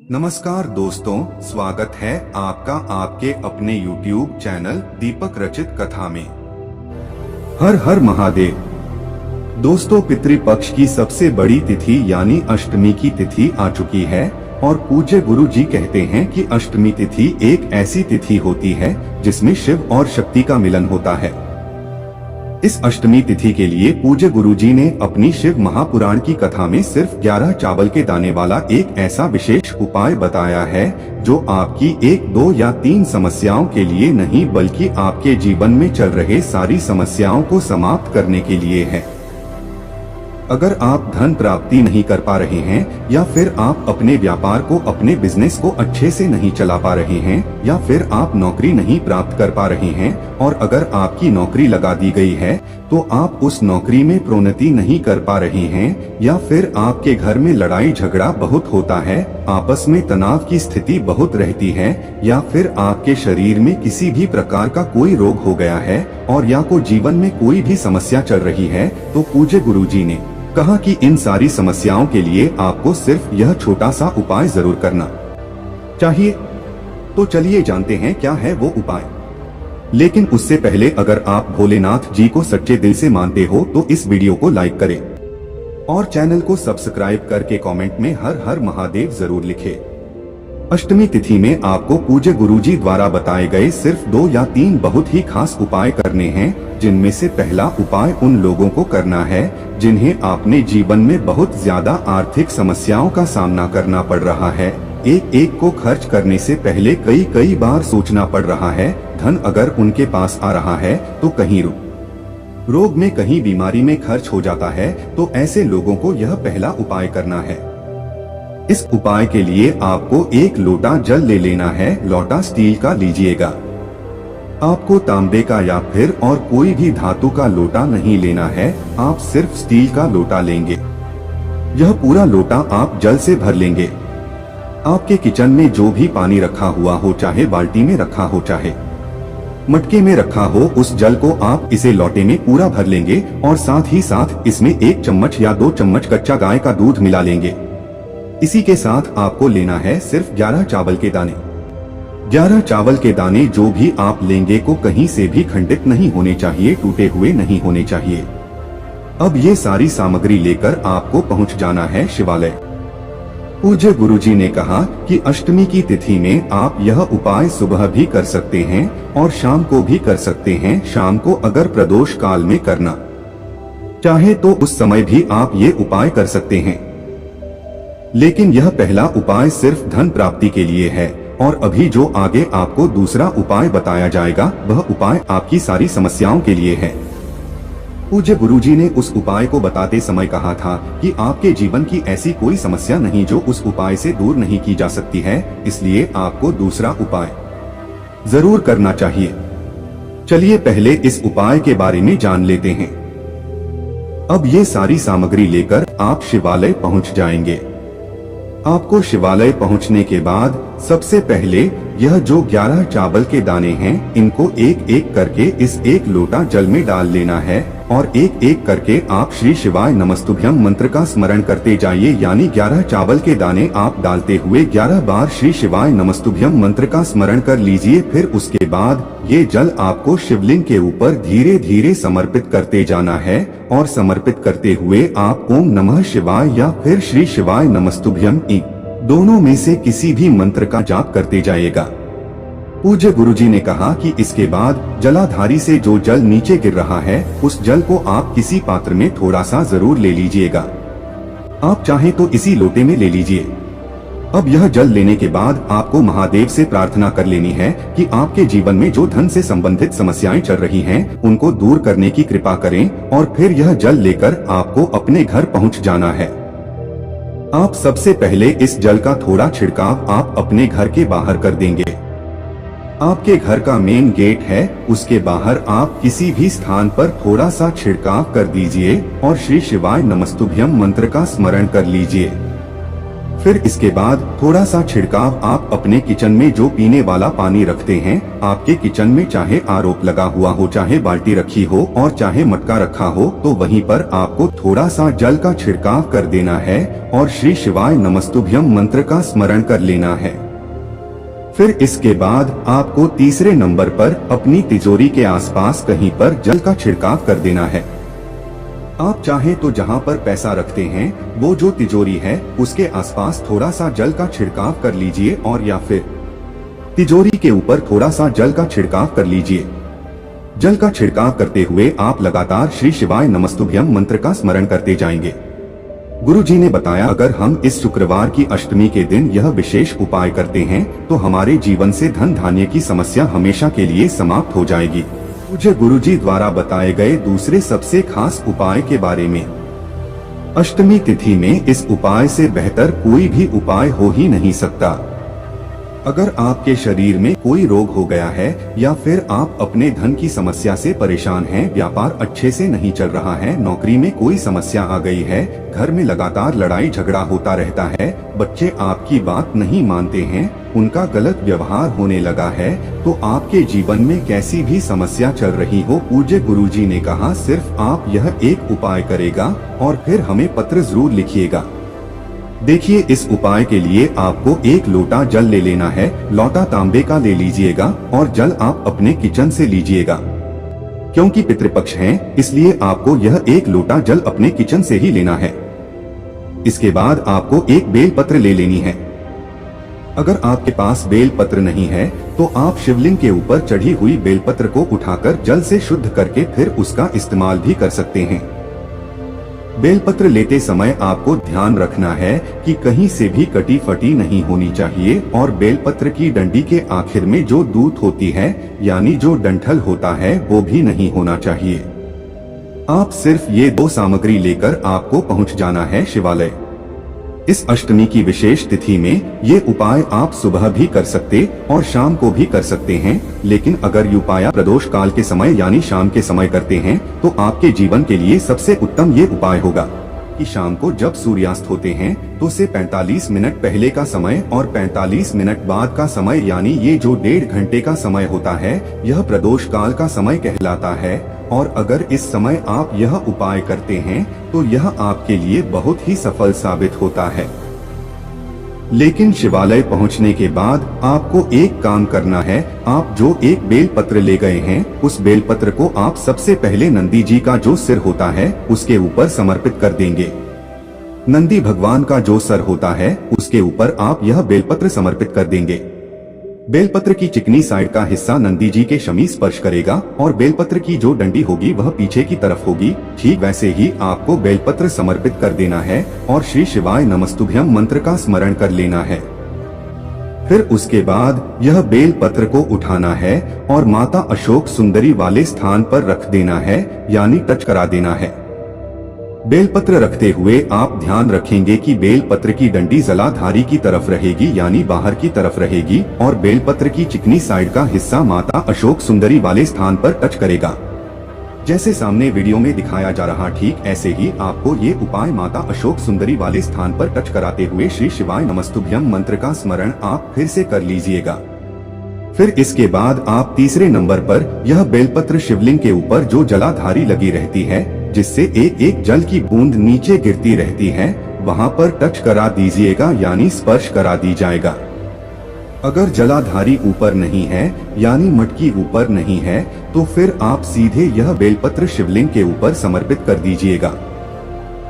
नमस्कार दोस्तों, स्वागत है आपका आपके अपने YouTube चैनल दीपक रचित कथा में। हर हर महादेव। दोस्तों, पितृपक्ष की सबसे बड़ी तिथि यानी अष्टमी की तिथि आ चुकी है और पूज्य गुरु जी कहते हैं कि अष्टमी तिथि एक ऐसी तिथि होती है जिसमें शिव और शक्ति का मिलन होता है। इस अष्टमी तिथि के लिए पूज्य गुरुजी ने अपनी शिव महापुराण की कथा में सिर्फ 11 चावल के दाने वाला एक ऐसा विशेष उपाय बताया है जो आपकी 1, 2 या 3 समस्याओं के लिए नहीं बल्कि आपके जीवन में चल रहे सारी समस्याओं को समाप्त करने के लिए है। अगर आप धन प्राप्ति नहीं कर पा रहे हैं या फिर आप अपने व्यापार को, अपने बिजनेस को अच्छे से नहीं चला पा रहे हैं या फिर आप नौकरी नहीं प्राप्त कर पा रहे हैं और अगर आपकी नौकरी लगा दी गई है तो आप उस नौकरी में प्रोन्नति नहीं कर पा रहे हैं या फिर आपके घर में लड़ाई झगड़ा बहुत होता है, आपस में तनाव की स्थिति बहुत रहती है या फिर आपके शरीर में किसी भी प्रकार का कोई रोग हो गया है और या को जीवन में कोई भी समस्या चल रही है, तो पूज्य गुरुजी ने कहा कि इन सारी समस्याओं के लिए आपको सिर्फ यह छोटा सा उपाय जरूर करना चाहिए। तो चलिए जानते हैं क्या है वो उपाय। लेकिन उससे पहले अगर आप भोलेनाथ जी को सच्चे दिल से मानते हो तो इस वीडियो को लाइक करें और चैनल को सब्सक्राइब करके कमेंट में हर हर महादेव जरूर लिखें। अष्टमी तिथि में आपको पूज्य गुरुजी द्वारा बताए गए सिर्फ 2 या 3 बहुत ही खास उपाय करने हैं, जिनमें से पहला उपाय उन लोगों को करना है जिन्हें अपने जीवन में बहुत ज्यादा आर्थिक समस्याओं का सामना करना पड़ रहा है। एक को खर्च करने से पहले कई बार सोचना पड़ रहा है। धन अगर उनके पास आ रहा है तो कहीं रोग में, कहीं बीमारी में खर्च हो जाता है, तो ऐसे लोगों को यह पहला उपाय करना है। इस उपाय के लिए आपको 1 लोटा जल ले लेना है। लोटा स्टील का लीजिएगा। आपको तांबे का या फिर और कोई भी धातु का लोटा नहीं लेना है, आप सिर्फ स्टील का लोटा लेंगे। यह पूरा लोटा आप जल से भर लेंगे। आपके किचन में जो भी पानी रखा हुआ हो, चाहे बाल्टी में रखा हो चाहे मटके में रखा हो, उस जल को आप इसे लोटे में पूरा भर लेंगे और साथ ही साथ इसमें 1 चम्मच या 2 चम्मच कच्चा गाय का दूध मिला लेंगे। इसी के साथ आपको लेना है सिर्फ 11 चावल के दाने। 11 चावल के दाने जो भी आप लेंगे को कहीं से भी खंडित नहीं होने चाहिए, टूटे हुए नहीं होने चाहिए। अब ये सारी सामग्री लेकर आपको पहुंच जाना है शिवालय। पूज्य गुरुजी ने कहा कि अष्टमी की तिथि में आप यह उपाय सुबह भी कर सकते हैं और शाम को भी कर सकते हैं। शाम को अगर प्रदोष काल में करना चाहे तो उस समय भी आप ये उपाय कर सकते हैं। लेकिन यह पहला उपाय सिर्फ धन प्राप्ति के लिए है और अभी जो आगे आपको दूसरा उपाय बताया जाएगा वह उपाय आपकी सारी समस्याओं के लिए है। पूज्य गुरुजी ने उस उपाय को बताते समय कहा था कि आपके जीवन की ऐसी कोई समस्या नहीं जो उस उपाय से दूर नहीं की जा सकती है, इसलिए आपको दूसरा उपाय जरूर करना चाहिए। चलिए पहले इस उपाय के बारे में जान लेते हैं। अब ये सारी सामग्री लेकर आप शिवालय पहुंच जाएंगे। आपको शिवालय पहुंचने के बाद सबसे पहले यह जो 11 चावल के दाने हैं, इनको एक करके इस 1 लोटा जल में डाल लेना है और एक करके आप श्री शिवाय नमस्तुभ्यम मंत्र का स्मरण करते जाइए। यानी 11 चावल के दाने आप डालते हुए 11 बार श्री शिवाय नमस्तुभ्यम मंत्र का स्मरण कर लीजिए। फिर उसके बाद ये जल आपको शिवलिंग के ऊपर धीरे धीरे समर्पित करते जाना है और समर्पित करते हुए आप ओम नमः शिवाय या फिर श्री शिवाय नमस्तुभ्यम दोनों में से किसी भी मंत्र का जाप करते जाइएगा। पूज्य गुरुजी ने कहा कि इसके बाद जलाधारी से जो जल नीचे गिर रहा है उस जल को आप किसी पात्र में थोड़ा सा जरूर ले लीजिएगा। आप चाहे तो इसी लोटे में ले लीजिए। अब यह जल लेने के बाद आपको महादेव से प्रार्थना कर लेनी है कि आपके जीवन में जो धन से संबंधित समस्याएं चल रही हैं उनको दूर करने की कृपा करें और फिर यह जल लेकर आपको अपने घर पहुंच जाना है। आप सबसे पहले इस जल का थोड़ा छिड़काव आप अपने घर के बाहर कर देंगे। आपके घर का मेन गेट है, उसके बाहर आप किसी भी स्थान पर थोड़ा सा छिड़काव कर दीजिए और श्री शिवाय नमस्तुभ्यम मंत्र का स्मरण कर लीजिए। फिर इसके बाद थोड़ा सा छिड़काव आप अपने किचन में जो पीने वाला पानी रखते हैं, आपके किचन में चाहे आरओ लगा हुआ हो, चाहे बाल्टी रखी हो और चाहे मटका रखा हो, तो वहीं पर आपको थोड़ा सा जल का छिड़काव कर देना है और श्री शिवाय नमस्तुभ्यम मंत्र का स्मरण कर लेना है। फिर इसके बाद आपको तीसरे नंबर पर अपनी तिजोरी के आसपास कहीं पर जल का छिड़काव कर देना है। आप चाहे तो जहां पर पैसा रखते हैं वो जो तिजोरी है उसके आसपास थोड़ा सा जल का छिड़काव कर लीजिए, और या फिर तिजोरी के ऊपर थोड़ा सा जल का छिड़काव कर लीजिए। जल का छिड़काव करते हुए आप लगातार श्री शिवाय नमस्तुभ्यम मंत्र का स्मरण करते जाएंगे। गुरुजी ने बताया अगर हम इस शुक्रवार की अष्टमी के दिन यह विशेष उपाय करते हैं तो हमारे जीवन से धन धान्य की समस्या हमेशा के लिए समाप्त हो जाएगी। मुझे गुरुजी द्वारा बताए गए दूसरे सबसे खास उपाय के बारे में। अष्टमी तिथि में इस उपाय से बेहतर कोई भी उपाय हो ही नहीं सकता। अगर आपके शरीर में कोई रोग हो गया है या फिर आप अपने धन की समस्या से परेशान हैं, व्यापार अच्छे से नहीं चल रहा है, नौकरी में कोई समस्या आ गई है, घर में लगातार लड़ाई झगड़ा होता रहता है, बच्चे आपकी बात नहीं मानते हैं, उनका गलत व्यवहार होने लगा है, तो आपके जीवन में कैसी भी समस्या चल रही हो, पूज्य गुरुजी ने कहा सिर्फ आप यह एक उपाय करेगा और फिर हमें पत्र जरूर लिखिएगा। देखिए इस उपाय के लिए आपको एक लोटा जल ले लेना है, लोटा तांबे का ले लीजिएगा और जल आप अपने किचन से लीजिएगा। क्योंकि पितृपक्ष हैं, इसलिए आपको यह एक लोटा जल अपने किचन से ही लेना है। इसके बाद आपको एक बेल पत्र ले लेनी है। अगर आपके पास बेल पत्र नहीं है तो आप शिवलिंग के ऊपर चढ़ी हुई बेल पत्र को उठाकर जल से शुद्ध करके फिर उसका इस्तेमाल भी कर सकते हैं। बेलपत्र लेते समय आपको ध्यान रखना है कि कहीं से भी कटी फटी नहीं होनी चाहिए और बेलपत्र की डंडी के आखिर में जो दूत होती है यानी जो डंठल होता है वो भी नहीं होना चाहिए। आप सिर्फ ये दो सामग्री लेकर आपको पहुंच जाना है शिवालय। इस अष्टमी की विशेष तिथि में ये उपाय आप सुबह भी कर सकते और शाम को भी कर सकते हैं, लेकिन अगर ये उपाय प्रदोष काल के समय यानी शाम के समय करते हैं तो आपके जीवन के लिए सबसे उत्तम ये उपाय होगा कि शाम को जब सूर्यास्त होते हैं तो से 45 मिनट पहले का समय और 45 मिनट बाद का समय यानी ये जो 1.5 घंटे का समय होता है यह प्रदोष काल का समय कहलाता है। और अगर इस समय आप यह उपाय करते हैं तो यह आपके लिए बहुत ही सफल साबित होता है। लेकिन शिवालय पहुंचने के बाद आपको एक काम करना है। आप जो एक बेल पत्र ले गए हैं उस बेल पत्र को आप सबसे पहले नंदी जी का जो सिर होता है उसके ऊपर समर्पित कर देंगे। नंदी भगवान का जो सर होता है उसके ऊपर आप यह बेलपत्र समर्पित कर देंगे। बेलपत्र की चिकनी साइड का हिस्सा नंदी जी के शमी स्पर्श करेगा और बेलपत्र की जो डंडी होगी वह पीछे की तरफ होगी। ठीक वैसे ही आपको बेलपत्र समर्पित कर देना है और श्री शिवाय नमस्तुभ्यम मंत्र का स्मरण कर लेना है। फिर उसके बाद यह बेल पत्र को उठाना है और माता अशोक सुंदरी वाले स्थान पर रख देना है यानी टच करा देना है। बेलपत्र रखते हुए आप ध्यान रखेंगे कि बेलपत्र की डंडी जलाधारी की तरफ रहेगी यानी बाहर की तरफ रहेगी और बेलपत्र की चिकनी साइड का हिस्सा माता अशोक सुंदरी वाले स्थान पर टच करेगा। जैसे सामने वीडियो में दिखाया जा रहा ठीक ऐसे ही आपको ये उपाय माता अशोक सुंदरी वाले स्थान पर टच कराते हुए श्री शिवाय नमस्तुभ्यम मंत्र का स्मरण आप फिर से कर लीजिएगा। फिर इसके बाद आप तीसरे नंबर पर यह बेलपत्र शिवलिंग के ऊपर जो जलाधारी लगी रहती है जिससे एक एक जल की बूंद नीचे गिरती रहती है वहां पर टच करा दीजिएगा यानी स्पर्श करा दी जाएगा। अगर जलाधारी ऊपर नहीं है यानी मटकी ऊपर नहीं है तो फिर आप सीधे यह बेलपत्र शिवलिंग के ऊपर समर्पित कर दीजिएगा।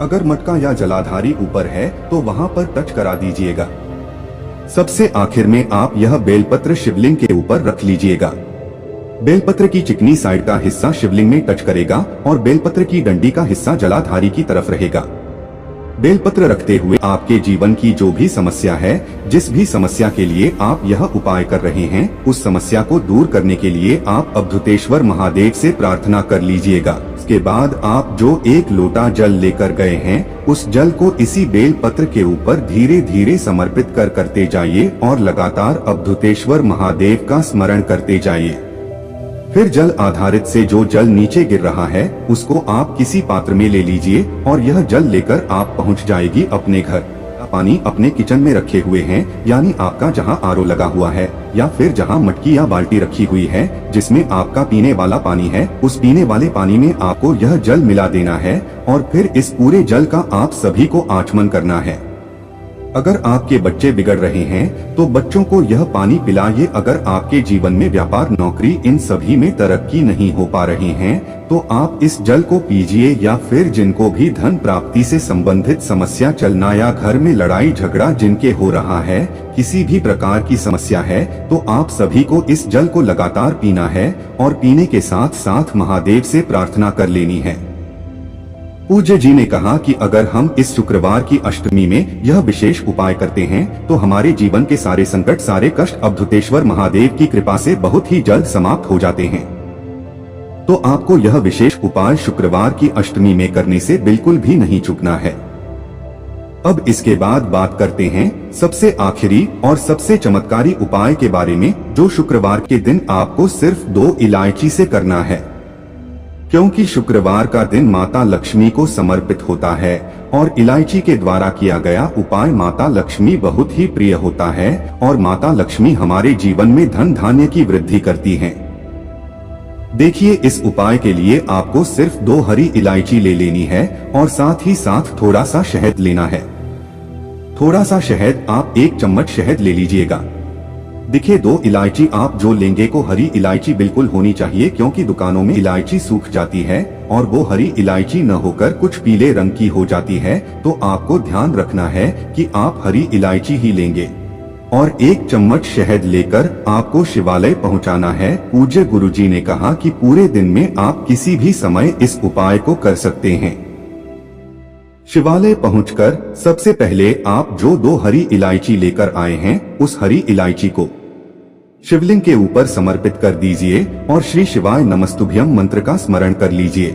अगर मटका या जलाधारी ऊपर है तो वहां पर टच करा दीजिएगा। सबसे आखिर में आप यह बेलपत्र शिवलिंग के ऊपर रख लीजिएगा। बेलपत्र की चिकनी साइड का हिस्सा शिवलिंग में टच करेगा और बेलपत्र की डंडी का हिस्सा जलाधारी की तरफ रहेगा। बेलपत्र रखते हुए आपके जीवन की जो भी समस्या है, जिस भी समस्या के लिए आप यह उपाय कर रहे हैं, उस समस्या को दूर करने के लिए आप अवधूतेश्वर महादेव से प्रार्थना कर लीजिएगा। इसके बाद आप जो एक लोटा जल लेकर गए हैं उस जल को इसी बेल पत्र के ऊपर धीरे धीरे समर्पित करते जाइए और लगातार अवधूतेश्वर महादेव का स्मरण करते जाइए। फिर जल आधारित से जो जल नीचे गिर रहा है उसको आप किसी पात्र में ले लीजिए और यह जल लेकर आप पहुंच जाएगी अपने घर। पानी अपने किचन में रखे हुए हैं, यानी आपका जहां आरओ लगा हुआ है या फिर जहां मटकी या बाल्टी रखी हुई है जिसमें आपका पीने वाला पानी है, उस पीने वाले पानी में आपको यह जल मिला देना है और फिर इस पूरे जल का आप सभी को आचमन करना है। अगर आपके बच्चे बिगड़ रहे हैं तो बच्चों को यह पानी पिलाइए। अगर आपके जीवन में व्यापार, नौकरी इन सभी में तरक्की नहीं हो पा रही हैं, तो आप इस जल को पीजिए। या फिर जिनको भी धन प्राप्ति से संबंधित समस्या चलना या घर में लड़ाई झगड़ा जिनके हो रहा है, किसी भी प्रकार की समस्या है, तो आप सभी को इस जल को लगातार पीना है और पीने के साथ साथ महादेव से प्रार्थना कर लेनी है। पूज्य जी ने कहा कि अगर हम इस शुक्रवार की अष्टमी में यह विशेष उपाय करते हैं तो हमारे जीवन के सारे संकट, सारे कष्ट अवधूतेश्वर महादेव की कृपा से बहुत ही जल्द समाप्त हो जाते हैं। तो आपको यह विशेष उपाय शुक्रवार की अष्टमी में करने से बिल्कुल भी नहीं चूकना है। अब इसके बाद बात करते हैं सबसे आखिरी और सबसे चमत्कारी उपाय के बारे में, जो शुक्रवार के दिन आपको सिर्फ 2 इलायची से करना है। क्योंकि शुक्रवार का दिन माता लक्ष्मी को समर्पित होता है और इलायची के द्वारा किया गया उपाय माता लक्ष्मी बहुत ही प्रिय होता है और माता लक्ष्मी हमारे जीवन में धन धान्य की वृद्धि करती हैं। देखिए, इस उपाय के लिए आपको सिर्फ 2 हरी इलायची ले लेनी है और साथ ही साथ थोड़ा सा शहद लेना है। थोड़ा सा शहद, आप 1 चम्मच शहद ले लीजिएगा। देखिए, 2 इलायची आप जो लेंगे को हरी इलायची बिल्कुल होनी चाहिए, क्योंकि दुकानों में इलायची सूख जाती है और वो हरी इलायची न होकर कुछ पीले रंग की हो जाती है। तो आपको ध्यान रखना है कि आप हरी इलायची ही लेंगे और 1 चम्मच शहद लेकर आपको शिवालय पहुंचाना है। पूज्य गुरुजी ने कहा कि पूरे दिन में आप किसी भी समय इस उपाय को कर सकते हैं। शिवालय पहुंचकर सबसे पहले आप जो 2 हरी इलायची लेकर आए हैं, उस हरी इलायची को शिवलिंग के ऊपर समर्पित कर दीजिए और श्री शिवाय नमस्तुभ्यम मंत्र का स्मरण कर लीजिए।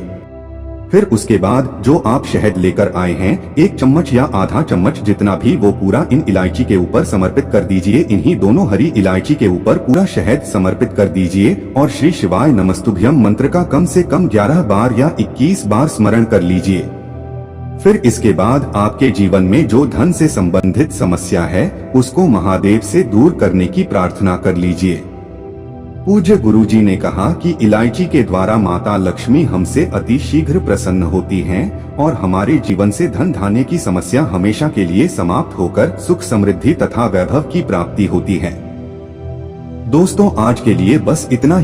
फिर उसके बाद जो आप शहद लेकर आए हैं, 1 चम्मच या आधा चम्मच जितना भी, वो पूरा इन इलायची के ऊपर समर्पित कर दीजिए। इन्हीं दोनों हरी इलायची के ऊपर पूरा शहद समर्पित कर दीजिए और श्री शिवाय नमस्तुभ्यम मंत्र का कम से कम 11 बार या 21 बार स्मरण कर लीजिए। फिर इसके बाद आपके जीवन में जो धन से संबंधित समस्या है, उसको महादेव से दूर करने की प्रार्थना कर लीजिए। पूज्य गुरुजी ने कहा कि इलायची के द्वारा माता लक्ष्मी हमसे अति शीघ्र प्रसन्न होती हैं और हमारे जीवन से धन धान्य की समस्या हमेशा के लिए समाप्त होकर सुख, समृद्धि तथा वैभव की प्राप्ति होती है। दोस्तों, आज के लिए बस इतना ही।